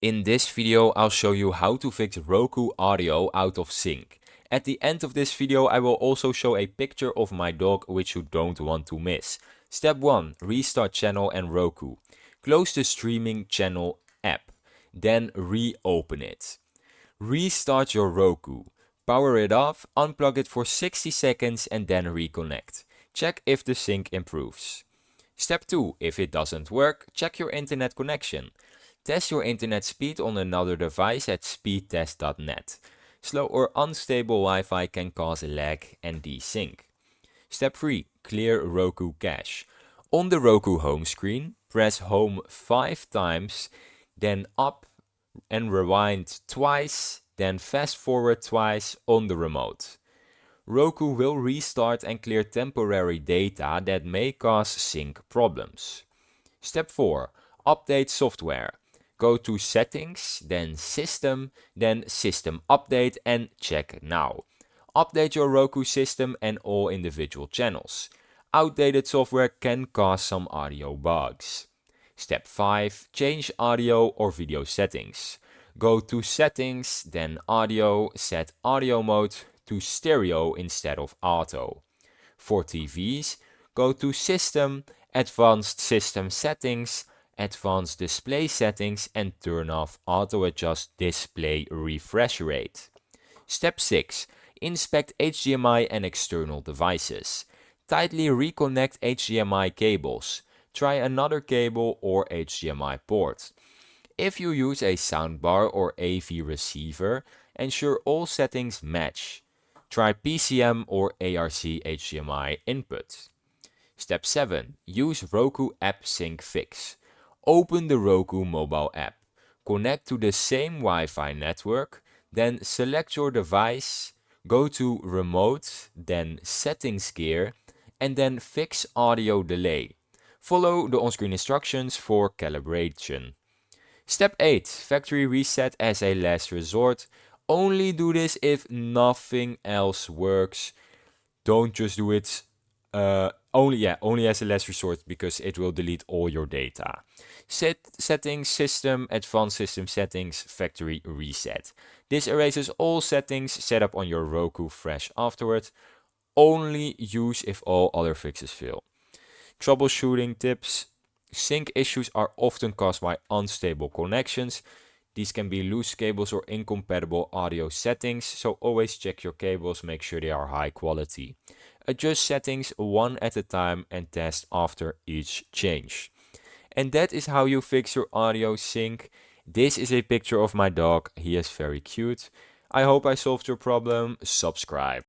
In this video, I'll show you how to fix Roku audio out of sync. At the end of this video, I will also show a picture of my dog which you don't want to miss. Step 1. Restart channel and Roku. Close the streaming channel app, then reopen it. Restart your Roku. Power it off, unplug it for 60 seconds and then reconnect. Check if the sync improves. Step 2. If it doesn't work, check your internet connection. Test your internet speed on another device at speedtest.net. Slow or unstable Wi-Fi can cause lag and desync. Step 3. Clear Roku cache. On the Roku home screen, press home 5 times, then up and rewind twice, then fast forward twice on the remote. Roku will restart and clear temporary data that may cause sync problems. Step 4. Update software. Go to Settings, then System Update and check now. Update your Roku system and all individual channels. Outdated software can cause some audio bugs. Step 5. Change audio or video settings. Go to Settings, then Audio, set audio mode to stereo instead of auto. For TVs, go to System, Advanced System Settings, Advanced Display Settings and turn off Auto Adjust Display Refresh Rate. Step 6. Inspect HDMI and external devices. Tightly reconnect HDMI cables. Try another cable or HDMI port. If you use a soundbar or AV receiver, ensure all settings match. Try PCM or ARC HDMI input. Step 7. Use Roku App Sync Fix. Open the Roku mobile app. Connect to the same Wi-Fi network, then select your device, go to Remote, then Settings gear, and then Fix Audio Delay. Follow the on-screen instructions for calibration. Step 8. Factory reset as a last resort. Only do this if nothing else works. Don't just do it only as a last resort because it will delete all your data. Settings, System, Advanced System Settings, Factory Reset. This erases all settings set up on your Roku fresh afterwards. Only use if all other fixes fail. Troubleshooting tips. Sync issues are often caused by unstable connections. These can be loose cables or incompatible audio settings, so always check your cables, make sure they are high quality. Adjust settings one at a time and test after each change. And that is how you fix your audio sync. This is a picture of my dog. He is very cute. I hope I solved your problem. Subscribe.